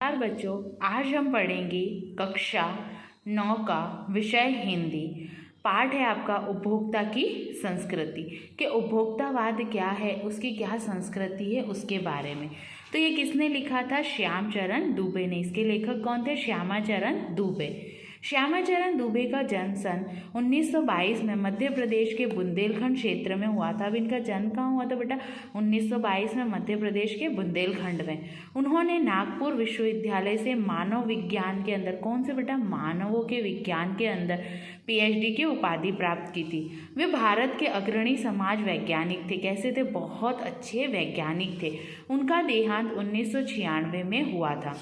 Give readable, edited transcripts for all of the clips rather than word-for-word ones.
नमस्कार बच्चों, आज हम पढ़ेंगे कक्षा 9 का विषय हिंदी। पाठ है आपका उपभोक्ता की संस्कृति कि उपभोक्तावाद क्या है, उसकी क्या संस्कृति है, उसके बारे में। तो ये किसने लिखा था? श्यामचरण दुबे ने। इसके लेखक कौन थे? श्यामाचरण दुबे। श्यामाचरण दुबे का जन्म सन 1922 में मध्य प्रदेश के बुंदेलखंड क्षेत्र में हुआ था। अब इनका जन्म कहाँ हुआ था बेटा? 1922 में मध्य प्रदेश के बुंदेलखंड में। उन्होंने नागपुर विश्वविद्यालय से मानव विज्ञान के अंदर, कौन से बेटा? मानवों के विज्ञान के अंदर पीएचडी की उपाधि प्राप्त की थी। वे भारत के अग्रणी समाज वैज्ञानिक थे। कैसे थे? बहुत अच्छे वैज्ञानिक थे। उनका देहांत 1996 में हुआ था।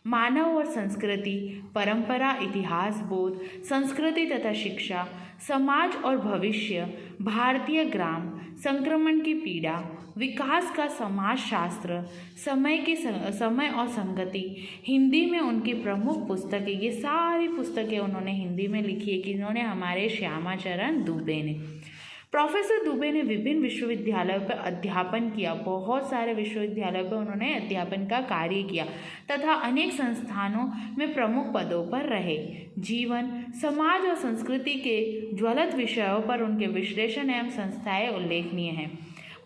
मानव और संस्कृति, परंपरा, इतिहास बोध, संस्कृति तथा शिक्षा, समाज और भविष्य, भारतीय ग्राम, संक्रमण की पीड़ा, विकास का समाजशास्त्र, समय और संगति, हिंदी में उनकी प्रमुख पुस्तकें। ये सारी पुस्तकें उन्होंने हिंदी में लिखी है। कि इन्होंने हमारे श्यामाचरण दुबे ने। प्रोफेसर दुबे ने विभिन्न विश्वविद्यालयों पर अध्यापन किया। बहुत सारे विश्वविद्यालयों पर उन्होंने अध्यापन का कार्य किया तथा अनेक संस्थानों में प्रमुख पदों पर रहे। जीवन, समाज और संस्कृति के ज्वलंत विषयों पर उनके विश्लेषण एवं संस्थाएं उल्लेखनीय हैं।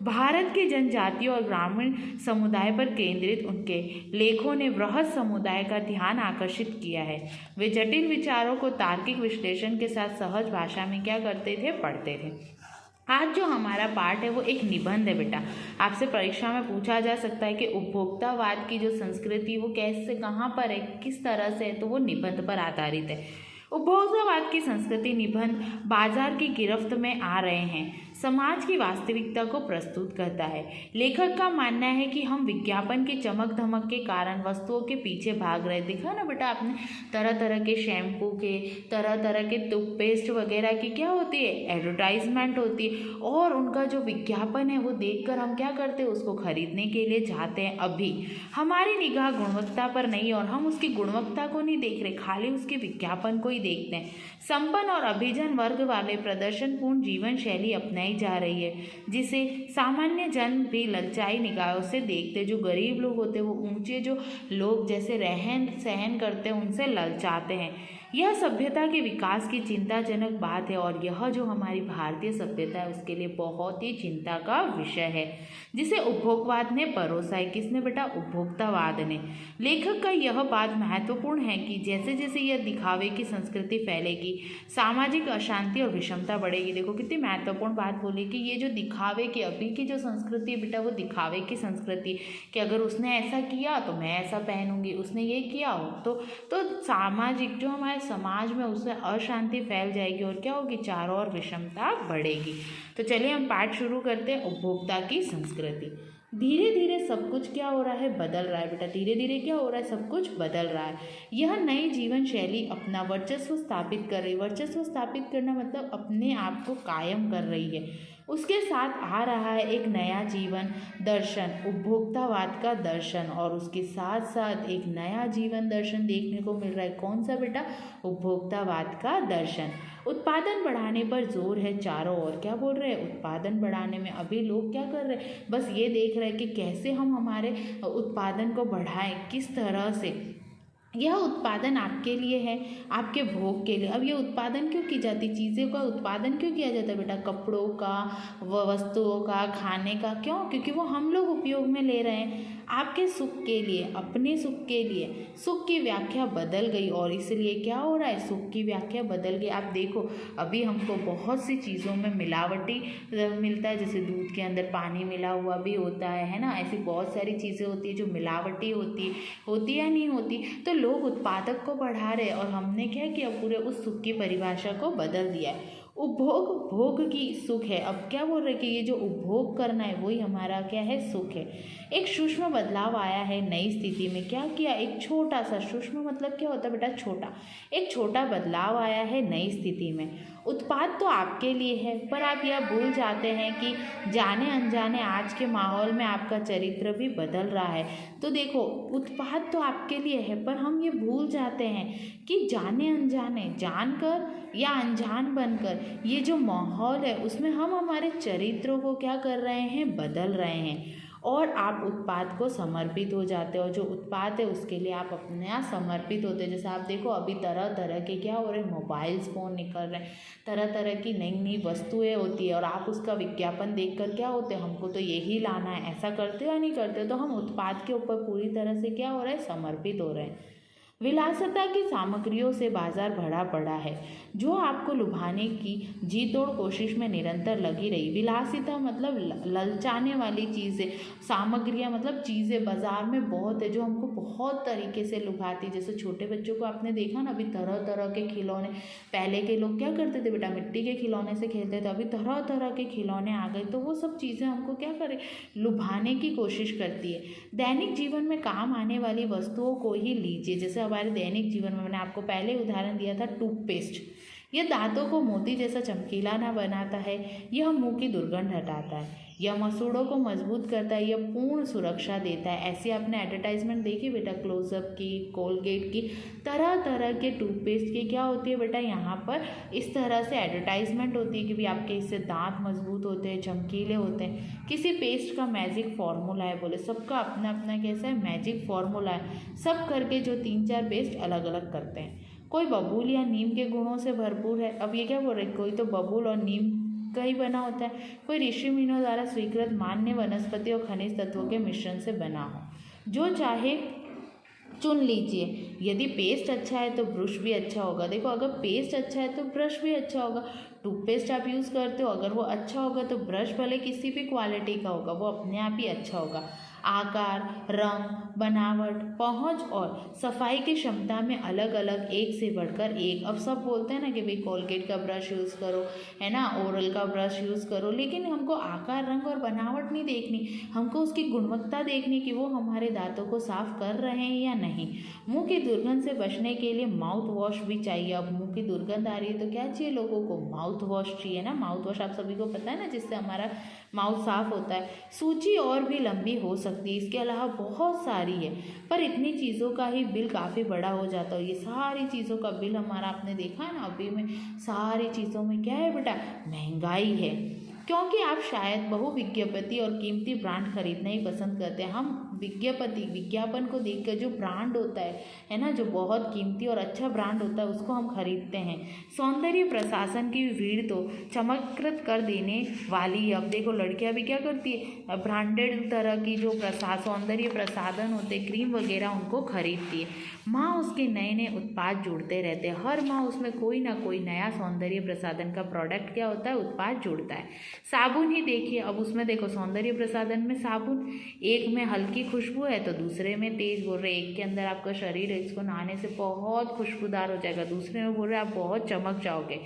भारत के जनजातीय और ग्रामीण समुदाय पर केंद्रित उनके लेखों ने वृहद समुदाय का ध्यान आकर्षित किया है। वे जटिल विचारों को तार्किक विश्लेषण के साथ सहज भाषा में क्या करते थे? पढ़ते थे। आज जो हमारा पाठ है वो एक निबंध है बेटा। आपसे परीक्षा में पूछा जा सकता है कि उपभोक्तावाद की जो संस्कृति वो कैसे, कहाँ पर है, किस तरह से है, तो वो निबंध पर आधारित है। उपभोक्तावाद की संस्कृति निबंध बाजार की गिरफ्त में आ रहे हैं, समाज की वास्तविकता को प्रस्तुत करता है। लेखक का मानना है कि हम विज्ञापन की चमक धमक के कारण वस्तुओं के पीछे भाग रहे। देखा ना बेटा आपने, तरह तरह के शैम्पू के, तरह तरह के टूथपेस्ट वगैरह की क्या होती है? एडवर्टाइजमेंट होती है। और उनका जो विज्ञापन है वो देखकर हम क्या करते हैं? उसको खरीदने के लिए जाते हैं। अभी हमारी निगाह गुणवत्ता पर नहीं, और हम उसकी गुणवत्ता को नहीं देख रहे, खाली उसके विज्ञापन को ही देखते हैं। संपन्न और अभिजन वर्ग वाले प्रदर्शनपूर्ण जीवन शैली अपनाई जा रही है, जिसे सामान्य जन भी ललचाई निगाहों से देखते। जो गरीब लोग होते हैं, वो ऊंचे जो लोग जैसे रहन सहन करते हैं, उनसे ललचाते हैं। यह सभ्यता के विकास की चिंताजनक बात है, और यह जो हमारी भारतीय सभ्यता है उसके लिए बहुत ही चिंता का विषय है, जिसे उपभोगवाद ने परोसा है। किसने बेटा? उपभोक्तावाद ने। लेखक का यह बात महत्वपूर्ण है कि जैसे जैसे यह दिखावे की संस्कृति फैलेगी, सामाजिक अशांति और विषमता बढ़ेगी। देखो कितनी महत्वपूर्ण बात बोली कि ये जो दिखावे की अभी की जो संस्कृति है बेटा, वो दिखावे की संस्कृति कि अगर उसने ऐसा किया तो मैं ऐसा पहनूंगी, उसने ये किया हो तो सामाजिक जो हमारे समाज में उससे अशांति फैल जाएगी, और क्या होगी? चारों ओर विषमता बढ़ेगी। तो चलिए हम पाठ शुरू करते हैं। उपभोक्ता की संस्कृति। धीरे धीरे सब कुछ क्या हो रहा है? बदल रहा है बेटा। धीरे धीरे क्या हो रहा है? सब कुछ बदल रहा है। यह नई जीवन शैली अपना वर्चस्व स्थापित कर रही है। वर्चस्व स्थापित करना मतलब अपने आप को कायम कर रही है। उसके साथ आ रहा है एक नया जीवन दर्शन, उपभोक्तावाद का दर्शन, और उसके साथ साथ एक नया जीवन दर्शन देखने को मिल रहा है। कौन सा बेटा? उपभोक्तावाद का दर्शन। उत्पादन बढ़ाने पर जोर है चारों ओर। क्या बोल रहे हैं? उत्पादन बढ़ाने में अभी लोग क्या कर रहे हैं? बस ये देख रहे हैं कि कैसे हम हमारे उत्पादन को बढ़ाएं, किस तरह से। यह उत्पादन आपके लिए है, आपके भोग के लिए। अब ये उत्पादन क्यों की जाती? चीज़ों का उत्पादन क्यों किया जाता है बेटा? कपड़ों का, वस्तुओं का, खाने का। क्यों? क्योंकि वो हम लोग उपयोग में ले रहे हैं आपके सुख के लिए, अपने सुख के लिए। सुख की व्याख्या बदल गई, और इसलिए क्या हो रहा है? सुख की व्याख्या बदल गई। आप देखो अभी हमको बहुत सी चीज़ों में मिलावटी मिलता है, जैसे दूध के अंदर पानी मिला हुआ भी होता है ना। ऐसी बहुत सारी चीज़ें होती है जो मिलावटी होती या नहीं होती। तो लोग उत्पादक को बढ़ा रहे, और हमने क्या किया? पूरे उस सुख की परिभाषा को बदल दिया है। उपभोग भोग की सुख है। अब क्या बोल रहे हैं कि ये जो उपभोग करना है वही हमारा क्या है? सुख है। एक सूक्ष्म बदलाव आया है नई स्थिति में। क्या किया? एक छोटा सा, सूक्ष्म मतलब क्या होता है बेटा? छोटा। एक छोटा बदलाव आया है नई स्थिति में। उत्पाद तो आपके लिए है, पर आप यह भूल जाते हैं कि जाने अनजाने आज के माहौल में आपका चरित्र भी बदल रहा है। तो देखो उत्पाद तो आपके लिए है, पर हम ये भूल जाते हैं कि जाने अनजाने, जानकर या अनजान बनकर, ये जो माहौल है उसमें हम हमारे चरित्रों को क्या कर रहे हैं? बदल रहे हैं। और आप उत्पाद को समर्पित हो जाते हो। जो उत्पाद है उसके लिए आप अपने आप समर्पित होते हैं। जैसे आप देखो अभी तरह तरह के क्या हो रहे हैं, मोबाइल्स फ़ोन निकल रहे हैं, तरह तरह की नई नई वस्तुएं होती है और आप उसका विज्ञापन देखकर क्या होते हैं, हमको तो यही लाना है, ऐसा करते हो या नहीं करते हो। तो हम उत्पाद के ऊपर पूरी तरह से क्या हो रहा है, समर्पित हो रहे हैं। विलासिता की सामग्रियों से बाजार भरा पड़ा है जो आपको लुभाने की जी तोड़ कोशिश में निरंतर लगी रही। विलासिता मतलब ललचाने वाली चीज़ें, सामग्रियां मतलब चीज़ें बाजार में बहुत है जो हमको बहुत तरीके से लुभाती। जैसे छोटे बच्चों को आपने देखा ना, अभी तरह तरह के खिलौने, पहले के लोग क्या करते थे बेटा, मिट्टी के खिलौने से खेलते थे, अभी तरह तरह के खिलौने आ गए। तो वो सब चीज़ें हमको क्या करे, लुभाने की कोशिश करती है। दैनिक जीवन में काम आने वाली वस्तुओं को ही लीजिए। जैसे हमारे दैनिक जीवन में मैंने आपको पहले उदाहरण दिया था टूथपेस्ट। यह दांतों को मोती जैसा चमकीला ना बनाता है, यह मुंह की दुर्गंध हटाता है, यह मसूड़ों को मजबूत करता है, यह पूर्ण सुरक्षा देता है। ऐसी आपने एडवर्टाइजमेंट देखी बेटा, क्लोजअप की, कोलगेट की, तरह तरह के टूथपेस्ट की क्या होती है बेटा, यहाँ पर इस तरह से एडवर्टाइजमेंट होती है कि भाई आपके इससे दांत मजबूत होते हैं, चमकीले होते हैं। किसी पेस्ट का मैजिक फॉर्मूला है, बोले सबका अपना अपना कैसा है, मैजिक फॉर्मूला है, सब करके जो 3-4 पेस्ट अलग अलग करते हैं। कोई बबूल या नीम के गुणों से भरपूर है। अब ये क्या बोल रहे, कोई तो बबूल और नीम का ही बना होता है, कोई ऋषि मुनियों द्वारा स्वीकृत मान्य वनस्पति और खनिज तत्वों के मिश्रण से बना हो। जो चाहे चुन लीजिए। यदि पेस्ट अच्छा है तो ब्रश भी अच्छा होगा। देखो अगर पेस्ट अच्छा है तो ब्रश भी अच्छा होगा। टूथपेस्ट आप यूज़ करते हो, अगर वो अच्छा होगा तो ब्रश भले किसी भी क्वालिटी का होगा, वो अपने आप ही अच्छा होगा। आकार, रंग, बनावट, पहुंच और सफाई की क्षमता में अलग अलग एक से बढ़कर एक। अब सब बोलते हैं ना कि भाई कोलगेट का ब्रश यूज़ करो, है ना, ओरल का ब्रश यूज़ करो, लेकिन हमको आकार, रंग और बनावट नहीं देखनी, हमको उसकी गुणवत्ता देखनी कि वो हमारे दांतों को साफ कर रहे हैं या नहीं। मुंह की दुर्गंध से बचने के लिए माउथ वॉश भी चाहिए। अब मुंह की दुर्गंध आ रही है तो क्या चाहिए लोगों को, माउथ वॉश चाहिए ना। माउथ वॉश आप सभी को पता है ना, जिससे हमारा माउथ साफ होता है। सूची और भी लंबी हो सकती है, इसके अलावा बहुत सारी है, पर इतनी चीज़ों का ही बिल काफ़ी बड़ा हो जाता है। ये सारी चीज़ों का बिल हमारा आपने देखा है ना, अभी में सारी चीज़ों में क्या है बेटा, महंगाई है। क्योंकि आप शायद बहुविज्ञापति और कीमती ब्रांड खरीदना ही पसंद करते हैं। हम विज्ञापन को देखकर जो ब्रांड होता है ना, जो बहुत कीमती और अच्छा ब्रांड होता है, उसको हम खरीदते हैं। सौंदर्य प्रशासन की भीड़ तो चमत्कृत कर देने वाली है। अब देखो लड़कियां भी क्या करती है, ब्रांडेड तरह की जो सौंदर्य प्रसाधन होते, क्रीम वगैरह, उनको खरीदती है। माँ उसके नए नए उत्पाद जोड़ते रहते हैं। हर माँ उसमें कोई ना कोई नया सौंदर्य प्रसाधन का प्रोडक्ट क्या होता है, उत्पाद जोड़ता है। साबुन ही देखिए, अब उसमें देखो सौंदर्य प्रसाधन में साबुन, एक में हल्की खुशबू है तो दूसरे में तेज। बोल रहे एक के अंदर आपका शरीर है, इसको नहाने से बहुत खुशबूदार हो जाएगा, दूसरे में बोल रहे आप बहुत चमक जाओगे।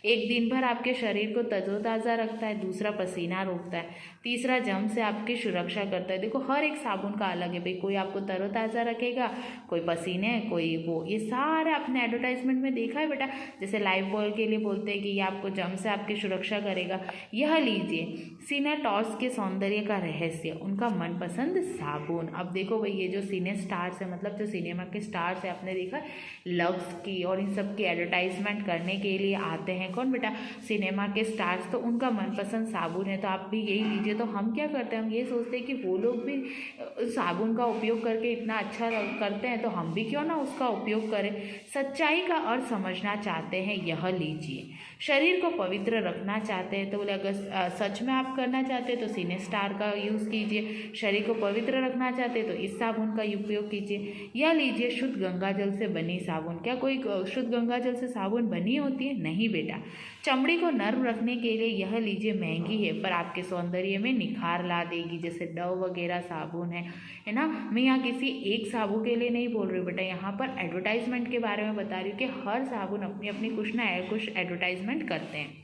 एक दिन भर आपके शरीर को तरोताज़ा रखता है, दूसरा पसीना रोकता है, तीसरा जम से आपकी सुरक्षा करता है। देखो हर एक साबुन का अलग है भाई, कोई आपको तरोताज़ा रखेगा, कोई पसीने, कोई वो, ये सारे आपने एडवर्टाइजमेंट में देखा है बेटा। जैसे लाइफ बॉय के लिए बोलते हैं कि ये आपको जम से आपकी सुरक्षा करेगा। यह लीजिए सिनेटॉस के सौंदर्य का रहस्य, उनका मनपसंद साबुन। अब देखो भाई ये जो सिने स्टार्स है, मतलब जो सिनेमा के स्टार्स है, आपने देखा लव्स की और इन सब की एडवर्टाइजमेंट करने के लिए आते हैं कौन बेटा, सिनेमा के स्टार्स, तो उनका मनपसंद साबुन है। तो आप भी यही लीजिए। तो हम क्या करते हैं, हम ये सोचते हैं कि वो लोग भी साबुन का उपयोग करके इतना अच्छा करते हैं तो हम भी क्यों ना उसका उपयोग करें। सच्चाई का अर्थ समझना चाहते हैं, यह लीजिए। शरीर को पवित्र रखना चाहते हैं तो बोले अगर सच में आप करना चाहते हैं तो सिने स्टार का यूज़ कीजिए। शरीर को पवित्र रखना चाहते हैं तो इस साबुन का उपयोग कीजिए। या लीजिए शुद्ध गंगा जल से बनी साबुन। क्या कोई शुद्ध गंगा जल से साबुन बनी होती है? नहीं बेटा। चमड़ी को नर्म रखने के लिए यह लीजिए, महंगी है पर आपके सौंदर्य में निखार ला देगी। जैसे डव वगैरह साबुन है ना। मैं यहाँ किसी एक साबुन के लिए नहीं बोल रही हूँ बेटा, यहाँ पर एडवर्टाइजमेंट के बारे में बता रही हूँ कि हर साबुन अपनी अपनी कुछ ना कुछ एडवर्टाइजमेंट करते हैं।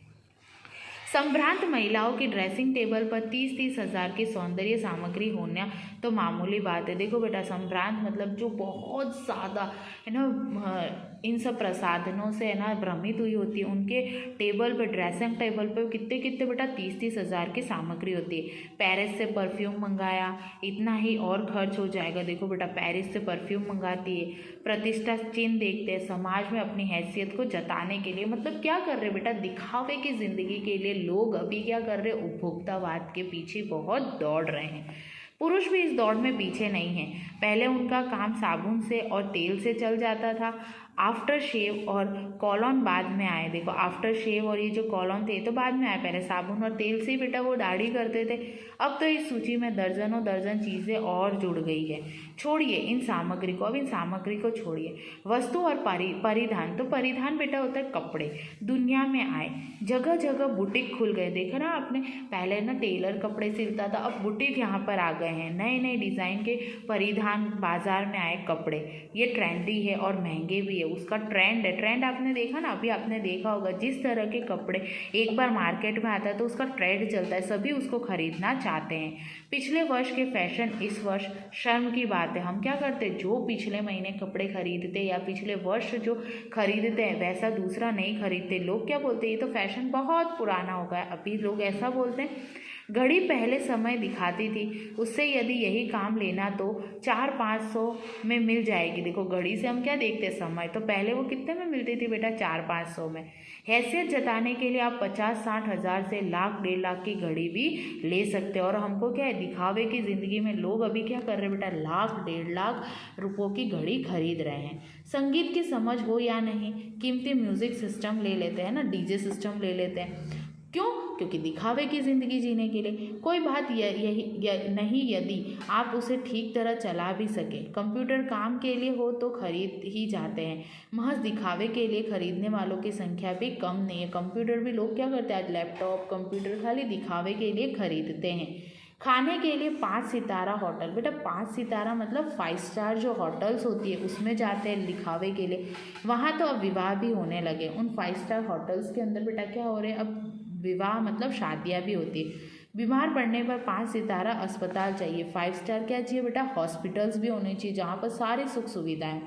संभ्रांत महिलाओं की ड्रेसिंग टेबल पर 30-30 हज़ार की सौंदर्य सामग्री होना तो मामूली बात है। देखो बेटा, संभ्रांत मतलब जो बहुत ज़्यादा है ना इन सब प्रसाधनों से है ना भ्रमित हुई होती है, उनके टेबल पे, ड्रेसिंग टेबल पे कितने कितने बेटा 30-30 हज़ार की सामग्री होती है। पेरिस से परफ्यूम मंगाया, इतना ही और खर्च हो जाएगा। देखो बेटा, पेरिस से परफ्यूम मंगाती है, प्रतिष्ठा चिन्ह देखते हैं, समाज में अपनी हैसियत को जताने के लिए। मतलब क्या कर रहे बेटा, दिखावे की ज़िंदगी के लिए लोग अभी क्या कर रहे, उपभोक्तावाद के पीछे बहुत दौड़ रहे हैं। पुरुष भी इस दौड़ में पीछे नहीं है। पहले उनका काम साबुन से और तेल से चल जाता था। आफ्टर शेव और कॉलोन बाद में आए। देखो आफ्टर शेव और ये जो कॉलोन थे तो बाद में आए, पहले साबुन और तेल से ही बेटा वो दाढ़ी करते थे। अब तो इस सूची में दर्जनों दर्जन चीज़ें और जुड़ गई है। छोड़िए इन सामग्री को, अब इन सामग्री को छोड़िए। वस्तु और परिधान, तो परिधान बेटा होता है कपड़े। दुनिया में आए, जगह जगह बुटीक खुल गए। देखा ना आपने, पहले ना टेलर कपड़े सिलता था, अब बुटीक यहाँ पर आ गए हैं। नए नए डिज़ाइन के परिधान बाजार में आए कपड़े। ये ट्रेंडी है और महंगे भी है, उसका ट्रेंड है। ट्रेंड आपने देखा ना, अभी आपने देखा होगा जिस तरह के कपड़े एक बार मार्केट में आता है तो उसका ट्रेंड चलता है, सभी उसको खरीदना चाहते हैं। पिछले वर्ष के फैशन इस वर्ष शर्म की बात है। हम क्या करते हैं, जो पिछले महीने कपड़े खरीदते या पिछले वर्ष जो खरीदते हैं वैसा दूसरा नहीं खरीदते। लोग क्या बोलते हैं, ये तो फैशन बहुत पुराना हो गया, अभी लोग ऐसा बोलते हैं। घड़ी पहले समय दिखाती थी, उससे यदि यही काम लेना तो 400-500 में मिल जाएगी। देखो घड़ी से हम क्या देखते हैं, समय, तो पहले वो कितने में मिलती थी बेटा, 400-500 में। हैसियत जताने के लिए आप 50-60 हज़ार से लाख 1.5 लाख की घड़ी भी ले सकते हो। और हमको क्या है, दिखावे की ज़िंदगी में लोग अभी क्या कर रहे हैं बेटा, लाख 1.5 लाख रुपयों की घड़ी खरीद रहे हैं। संगीत की समझ हो या नहीं, कीमती म्यूज़िक सिस्टम ले लेते हैं ना, डीजे सिस्टम ले लेते हैं। क्यों? क्योंकि दिखावे की ज़िंदगी जीने के लिए। कोई बात नहीं यदि आप उसे ठीक तरह चला भी सके। कंप्यूटर काम के लिए हो तो खरीद ही जाते हैं, महज दिखावे के लिए खरीदने वालों की संख्या भी कम नहीं है। कंप्यूटर भी लोग क्या करते हैं, आज लैपटॉप कंप्यूटर खाली दिखावे के लिए खरीदते हैं। खाने के लिए 5 सितारा होटल, बेटा 5 सितारा मतलब 5 स्टार जो होटल्स होती है उसमें जाते हैं दिखावे के लिए। वहाँ तो अब विवाह भी होने लगे उन 5 स्टार होटल्स के अंदर। बेटा क्या हो रहे हैं, अब विवाह मतलब शादियाँ भी होती है। बीमार पड़ने पर 5 सितारा अस्पताल चाहिए। 5 स्टार क्या चाहिए बेटा, हॉस्पिटल्स भी होने चाहिए जहाँ पर सारी सुख सुविधाएं।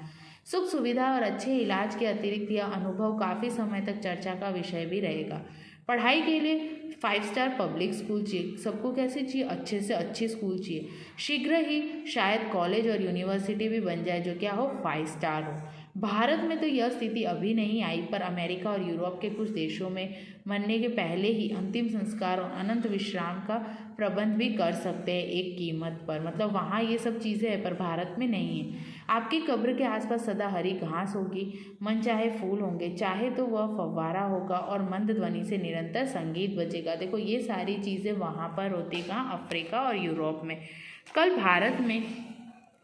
सुख सुविधा और अच्छे इलाज के अतिरिक्त यह अनुभव काफ़ी समय तक चर्चा का विषय भी रहेगा। पढ़ाई के लिए 5 स्टार पब्लिक स्कूल चाहिए। सबको कैसे चाहिए, अच्छे से अच्छे स्कूल चाहिए। शीघ्र ही शायद कॉलेज और यूनिवर्सिटी भी बन जाए जो क्या हो, 5 स्टार हो। भारत में तो यह स्थिति अभी नहीं आई, पर अमेरिका और यूरोप के कुछ देशों में मरने के पहले ही अंतिम संस्कार और अनंत विश्राम का प्रबंध भी कर सकते हैं एक कीमत पर। मतलब वहाँ ये सब चीज़ें हैं पर भारत में नहीं है। आपकी कब्र के आसपास सदा हरी घास होगी, मन चाहे फूल होंगे, चाहे तो वह फव्वारा होगा और मंद ध्वनि से निरंतर संगीत बजेगा। देखो ये सारी चीज़ें वहाँ पर होती कहाँ, अफ्रीका और यूरोप में। कल भारत में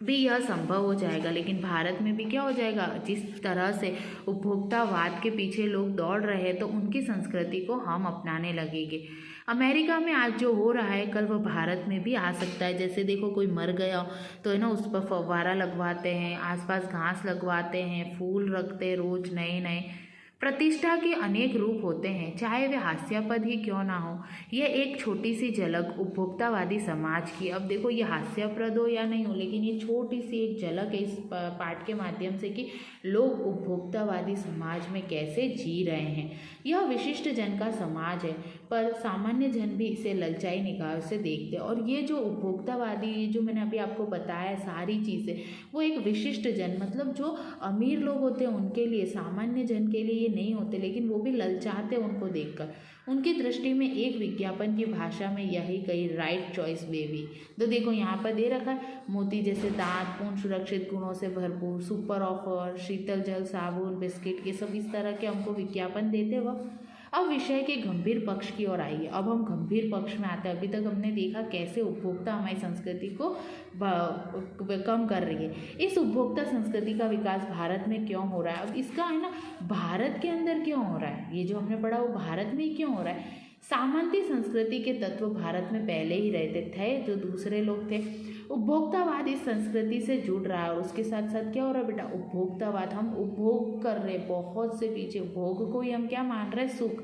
भी यह संभव हो जाएगा, लेकिन भारत में भी क्या हो जाएगा, जिस तरह से उपभोक्तावाद के पीछे लोग दौड़ रहे हैं तो उनकी संस्कृति को हम अपनाने लगेंगे। अमेरिका में आज जो हो रहा है कल वह भारत में भी आ सकता है। जैसे देखो कोई मर गया तो है ना, उस पर फव्वारा लगवाते हैं, आसपास घास लगवाते हैं, फूल रखते हैं रोज नए नए। प्रतिष्ठा के अनेक रूप होते हैं, चाहे वे हास्यास्पद ही क्यों ना हो। यह एक छोटी सी झलक उपभोक्तावादी समाज की, अब देखो ये हास्यास्पद हो या नहीं हो, लेकिन ये छोटी सी एक झलक है इस पाठ के माध्यम से कि लोग उपभोक्तावादी समाज में कैसे जी रहे हैं। यह विशिष्ट जन का समाज है, पर सामान्य जन भी इसे ललचाई निगाह से देखते हैं। और ये जो उपभोक्तावादी, ये जो मैंने अभी आपको बताया सारी चीज़ें, वो एक विशिष्ट जन मतलब जो अमीर लोग होते हैं उनके लिए, सामान्य जन के लिए ये नहीं होते, लेकिन वो भी ललचाते उनको देखकर। उनकी दृष्टि में एक विज्ञापन की भाषा में यही कही, राइट चॉइस बेबी। तो देखो यहाँ पर दे रखा है, मोती जैसे दांत, पूर्ण सुरक्षित गुणों से भरपूर, सुपर ऑफर, शीतल जल, साबुन, बिस्किट, ये सब इस तरह के हमको विज्ञापन देते वह। अब विषय के गंभीर पक्ष की ओर आइए। अब हम गंभीर पक्ष में आते हैं। अभी तक हमने देखा कैसे उपभोक्ता हमारी संस्कृति को कम कर रही है। इस उपभोक्ता संस्कृति का विकास भारत में क्यों हो रहा है, अब इसका है ना भारत के अंदर क्यों हो रहा है, ये जो हमने पढ़ा वो भारत में ही क्यों हो रहा है। सामंती संस्कृति के तत्व भारत में पहले ही रहते थे, जो दूसरे लोग थे। उपभोक्तावाद इस संस्कृति से जुड़ रहा है और उसके साथ साथ क्या हो रहा है बेटा, उपभोक्तावाद, हम उपभोग कर रहे हैं बहुत से पीछे, भोग को ही हम क्या मान रहे हैं, सुख।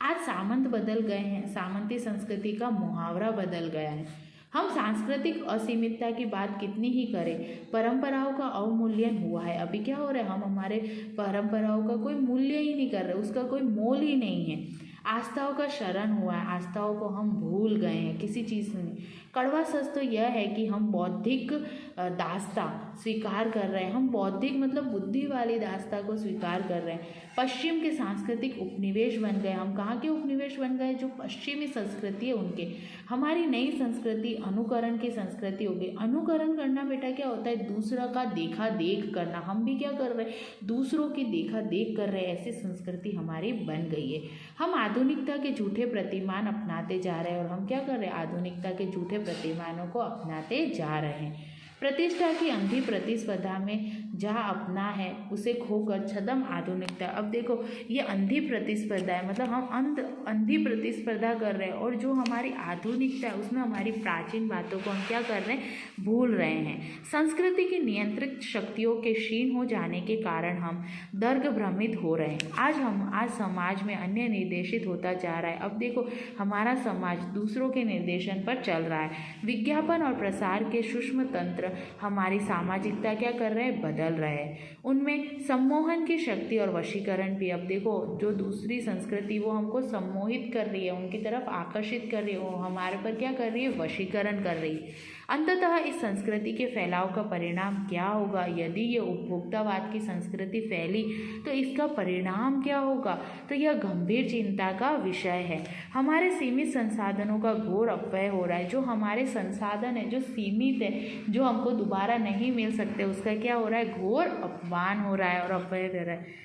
आज सामंत बदल गए हैं, सामंती संस्कृति का मुहावरा बदल गया है। हम सांस्कृतिक असीमितता की बात कितनी ही करें, परंपराओं का अवमूल्यन हुआ है। अभी क्या हो रहा है, हम हमारे परंपराओं का कोई मूल्य ही नहीं कर रहे, उसका कोई मोल ही नहीं है। आस्थाओं का शरण हुआ है, आस्थाओं को हम भूल गए हैं, किसी चीज़ में नहीं। कड़वा सच तो यह है कि हम बौद्धिक दास्ता स्वीकार कर रहे हैं, हम बौद्धिक मतलब बुद्धि वाली दास्ता को स्वीकार कर रहे हैं। पश्चिम के सांस्कृतिक उपनिवेश बन गए। हम कहाँ के उपनिवेश बन गए? जो पश्चिमी संस्कृति है उनके। हमारी नई संस्कृति अनुकरण की संस्कृति हो गई। अनुकरण करना बेटा क्या होता है? दूसरा का देखा देख करना। हम भी क्या कर रहे हैं? दूसरों की देखा देख कर रहे हैं। ऐसी संस्कृति हमारी बन गई है। हम आधुनिकता के झूठे प्रतिमान अपनाते जा रहे हैं और हम क्या कर रहे हैं? आधुनिकता के झूठे प्रतिमानों को अपनाते जा रहे हैं। प्रतिष्ठा की अंधी प्रतिस्पर्धा में जहाँ अपना है उसे खोकर छद्म आधुनिकता। अब देखो ये अंधी प्रतिस्पर्धा है, मतलब हम अंधी प्रतिस्पर्धा कर रहे हैं और जो हमारी आधुनिकता है उसमें हमारी प्राचीन बातों को हम क्या कर रहे हैं? भूल रहे हैं। संस्कृति की नियंत्रित शक्तियों के क्षीण हो जाने के कारण हम दर्ग भ्रमित हो रहे हैं। आज समाज में अन्य निर्देशित होता जा रहा है। अब देखो हमारा समाज दूसरों के निर्देशन पर चल रहा है। विज्ञापन और प्रसार के सूक्ष्म तंत्र हमारी सामाजिकता क्या कर रहे हैं? बदल रहे हैं। उनमें सम्मोहन की शक्ति और वशीकरण भी। अब देखो जो दूसरी संस्कृति वो हमको सम्मोहित कर रही है, उनकी तरफ आकर्षित कर रही है, वो हमारे पर क्या कर रही है? वशीकरण कर रही है। अंततः इस संस्कृति के फैलाव का परिणाम क्या होगा? यदि ये उपभोक्तावाद की संस्कृति फैली तो इसका परिणाम क्या होगा? तो यह गंभीर चिंता का विषय है। हमारे सीमित संसाधनों का घोर अपव्यय हो रहा है। जो हमारे संसाधन है, जो सीमित है, जो हमको दोबारा नहीं मिल सकते, उसका क्या हो रहा है? घोर अपमान हो रहा है और अपव्यय हो रहा है।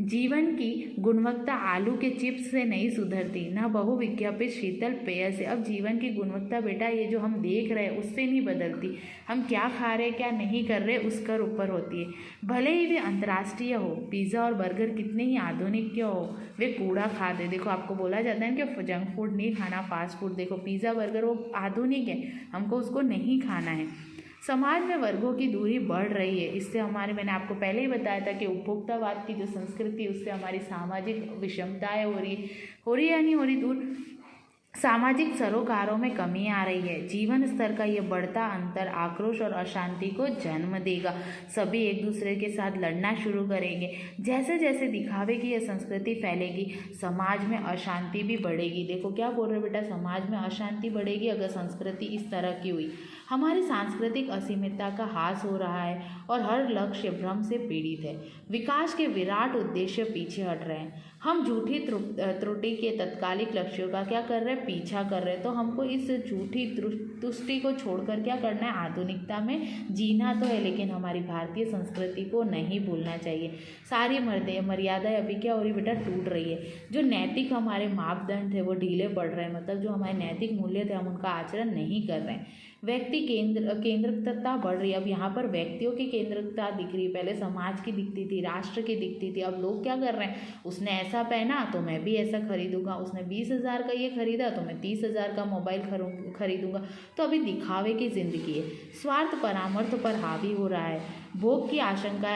जीवन की गुणवत्ता आलू के चिप्स से नहीं सुधरती, न बहुविज्ञापित शीतल पेय से। अब जीवन की गुणवत्ता बेटा ये जो हम देख रहे हैं उससे नहीं बदलती। हम क्या खा रहे क्या नहीं कर रहे उसका ऊपर होती है। भले ही वे अंतर्राष्ट्रीय हो, पिज़्ज़ा और बर्गर कितने ही आधुनिक क्यों हो, वे कूड़ा खाते। देखो आपको बोला जाता है कि जंक फूड नहीं खाना, फास्ट फूड। देखो पिज़्ज़ा बर्गर वो आधुनिक है, हमको उसको नहीं खाना है। समाज में वर्गों की दूरी बढ़ रही है। इससे मैंने आपको पहले ही बताया था कि उपभोक्तावाद की जो संस्कृति है उससे हमारी सामाजिक विषमताएं हो रही या नहीं हो रही दूर। सामाजिक सरोकारों में कमी आ रही है। जीवन स्तर का ये बढ़ता अंतर आक्रोश और अशांति को जन्म देगा। सभी एक दूसरे के साथ लड़ना शुरू करेंगे। जैसे जैसे दिखावे की यह संस्कृति फैलेगी समाज में अशांति भी बढ़ेगी। देखो क्या बोल रहे बेटा? समाज में अशांति बढ़ेगी अगर संस्कृति इस तरह की हुई। हमारी सांस्कृतिक असीमितता का ह्रास हो रहा है और हर लक्ष्य भ्रम से पीड़ित है। विकास के विराट उद्देश्य पीछे हट रहे हैं। हम झूठी त्रुटि के तत्कालिक लक्ष्यों का क्या कर रहे हैं? पीछा कर रहे हैं। तो हमको इस झूठी तुष्टि को छोड़कर क्या करना है? आधुनिकता में जीना तो है, लेकिन हमारी भारतीय संस्कृति को नहीं भूलना चाहिए। सारी मर्यादाएं अभी क्या हो रही बेटा? टूट रही है। जो नैतिक हमारे मापदंड थे वो ढीले पड़ रहे हैं, मतलब जो हमारे नैतिक मूल्य थे हम उनका आचरण नहीं कर रहे हैं। व्यक्ति केंद्रिकता बढ़ रही है। अब यहाँ पर व्यक्तियों की केंद्रिकता दिख रही है। पहले समाज की दिखती थी, राष्ट्र की दिखती थी। अब लोग क्या कर रहे हैं? उसने ऐसा पहना तो मैं भी ऐसा खरीदूंगा, उसने 20,000 का ये खरीदा तो मैं 30,000 का मोबाइल खरीदूंगा। तो अभी दिखावे की जिंदगी है। स्वार्थ परामर्श पर हावी हो रहा है। भोग की आशंका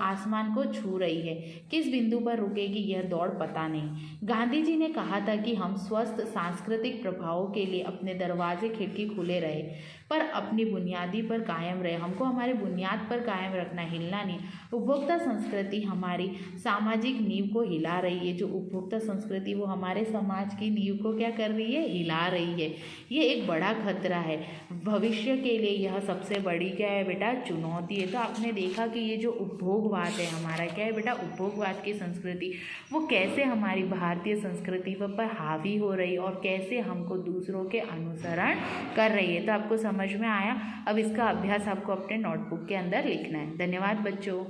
आसमान को छू रही है। किस बिंदु पर रुकेगी यह दौड़ पता नहीं। गांधी जी ने कहा था कि हम स्वस्थ सांस्कृतिक प्रभावों के लिए अपने दरवाजे खिड़की खुले रहे, पर अपनी बुनियादी पर कायम रहे। हमको हमारे बुनियाद पर कायम रखना, हिलना नहीं। उपभोक्ता संस्कृति हमारी सामाजिक नींव को हिला रही है। जो उपभोक्ता संस्कृति वो हमारे समाज की नींव को क्या कर रही है? हिला रही है। ये एक बड़ा खतरा है। भविष्य के लिए यह सबसे बड़ी क्या है बेटा? चुनौती है। तो आपने देखा कि ये जो उपभोगवाद है हमारा क्या है बेटा? उपभोगवाद की संस्कृति वो कैसे हमारी भारतीय संस्कृति पर हावी हो रही है और कैसे हमको दूसरों के अनुसरण कर रही है। तो आपको समझ में आया। अब इसका अभ्यास आपको अपने नोटबुक के अंदर लिखना है। धन्यवाद बच्चों।